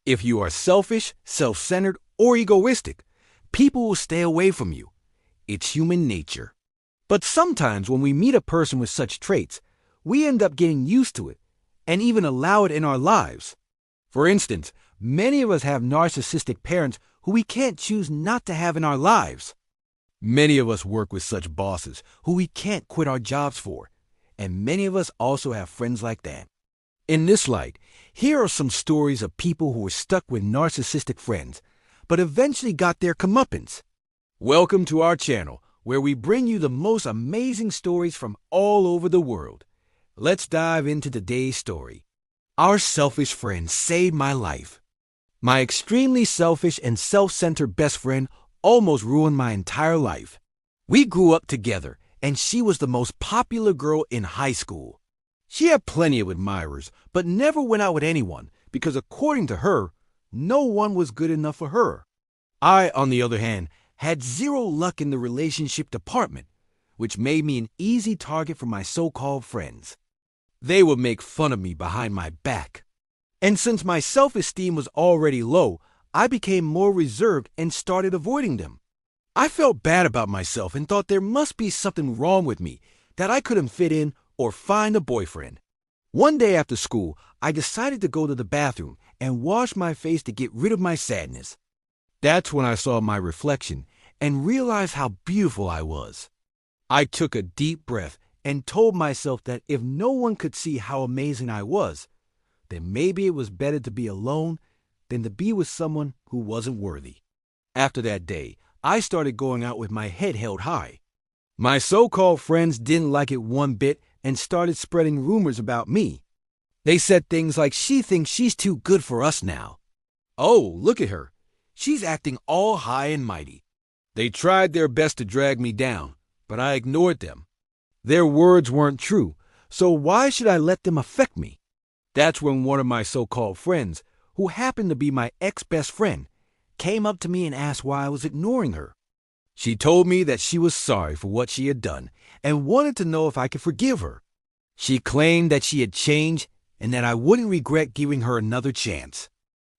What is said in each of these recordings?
If you are selfish, self-centered, or egoistic, people will stay away from you. It's human nature. But sometimes when we meet a person with such traits, we end up getting used to it and even allow it in our lives. For instance, many of us have narcissistic parents who we can't choose not to have in our lives. Many of us work with such bosses who we can't quit our jobs for, and many of us also have friends like that. In this light, here are some stories of people who were stuck with narcissistic friends, but eventually got their comeuppance. Welcome to our channel, where we bring you the most amazing stories from all over the world. Let's dive into today's story. Our selfish friend saved my life. My extremely selfish and self-centered best friend almost ruined my entire life. We grew up together, and she was the most popular girl in high school. She had plenty of admirers, but never went out with anyone because, according to her, no one was good enough for her. I, on the other hand, had zero luck in the relationship department, which made me an easy target for my so-called friends. They would make fun of me behind my back. And since my self-esteem was already low, I became more reserved and started avoiding them. I felt bad about myself and thought there must be something wrong with me, that I couldn't fit in or find a boyfriend. One day after school, I decided to go to the bathroom and wash my face to get rid of my sadness. That's when I saw my reflection and realized how beautiful I was. I took a deep breath and told myself that if no one could see how amazing I was, then maybe it was better to be alone than to be with someone who wasn't worthy. After that day, I started going out with my head held high. My so-called friends didn't like it one bit and started spreading rumors about me. They said things like, "She thinks she's too good for us now. Oh, look at her. She's acting all high and mighty." They tried their best to drag me down, but I ignored them. Their words weren't true, so why should I let them affect me? That's when one of my so-called friends, who happened to be my ex-best friend, came up to me and asked why I was ignoring her. She told me that she was sorry for what she had done and wanted to know if I could forgive her. She claimed that she had changed and that I wouldn't regret giving her another chance.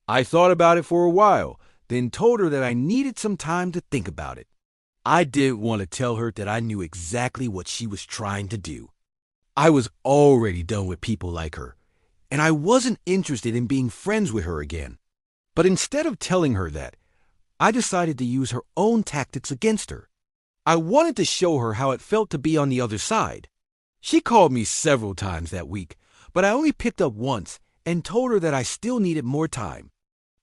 I thought about it for a while, then told her that I needed some time to think about it. I didn't want to tell her that I knew exactly what she was trying to do. I was already done with people like her, and I wasn't interested in being friends with her again. But instead of telling her that, I decided to use her own tactics against her. I wanted to show her how it felt to be on the other side. She called me several times that week, but I only picked up once and told her that I still needed more time.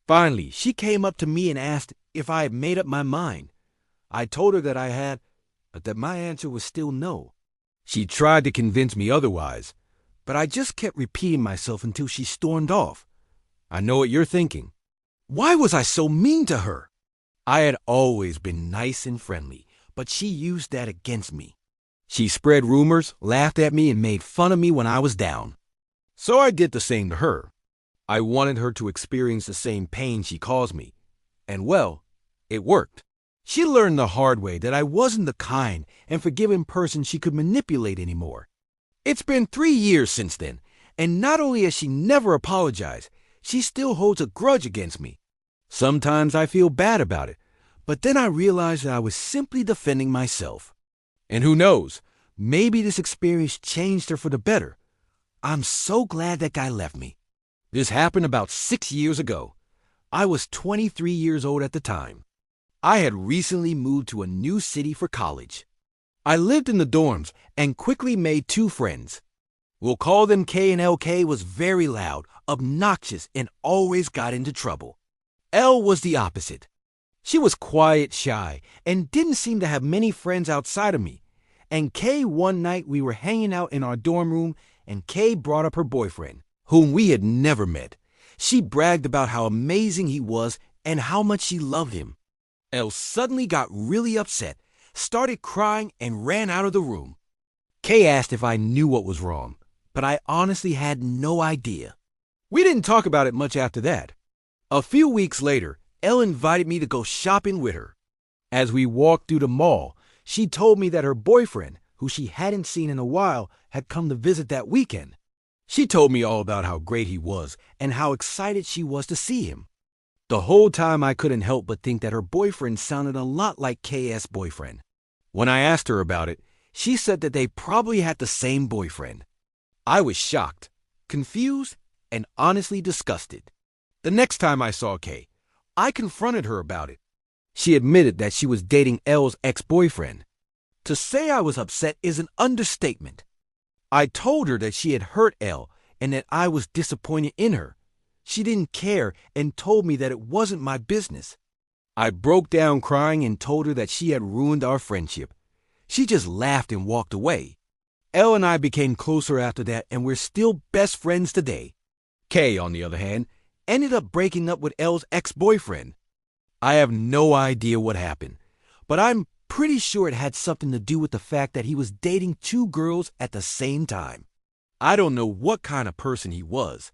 Finally, she came up to me and asked if I had made up my mind. I told her that I had, but that my answer was still no. She tried to convince me otherwise, but I just kept repeating myself until she stormed off. I know what you're thinking. Why was I so mean to her? I had always been nice and friendly, but she used that against me. She spread rumors, laughed at me, and made fun of me when I was down. So I did the same to her. I wanted her to experience the same pain she caused me. And well, it worked. She learned the hard way that I wasn't the kind and forgiving person she could manipulate anymore. It's been 3 years since then, and not only has she never apologized, she still holds a grudge against me. Sometimes I feel bad about it, but then I realize that I was simply defending myself. And who knows, maybe this experience changed her for the better. I'm so glad that guy left me. This happened about 6 years ago. I was 23 years old at the time. I had recently moved to a new city for college. I lived in the dorms and quickly made 2 friends. We'll call them K and L. K was very loud, obnoxious, and always got into trouble. L was the opposite. She was quiet, shy, and didn't seem to have many friends outside of me. And K, one night we were hanging out in our dorm room, and K brought up her boyfriend, whom we had never met. She bragged about how amazing he was and how much she loved him. L suddenly got really upset, started crying, and ran out of the room. K asked if I knew what was wrong, but I honestly had no idea. We didn't talk about it much after that. A few weeks later, Elle invited me to go shopping with her. As we walked through the mall, she told me that her boyfriend, who she hadn't seen in a while, had come to visit that weekend. She told me all about how great he was and how excited she was to see him. The whole time I couldn't help but think that her boyfriend sounded a lot like K's boyfriend. When I asked her about it, she said that they probably had the same boyfriend. I was shocked, confused, and honestly disgusted. The next time I saw Kay, I confronted her about it. She admitted that she was dating L's ex-boyfriend. To say I was upset is an understatement. I told her that she had hurt L and that I was disappointed in her. She didn't care and told me that it wasn't my business. I broke down crying and told her that she had ruined our friendship. She just laughed and walked away. Elle and I became closer after that, and we're still best friends today. Kay, on the other hand, ended up breaking up with Elle's ex-boyfriend. I have no idea what happened, but I'm pretty sure it had something to do with the fact that he was dating two girls at the same time. I don't know what kind of person he was,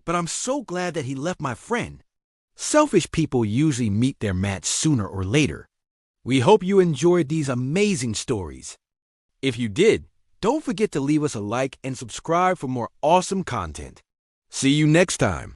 but I'm so glad that he left my friend. Selfish people usually meet their match sooner or later. We hope you enjoyed these amazing stories. If you did, don't forget to leave us a like and subscribe for more awesome content. See you next time.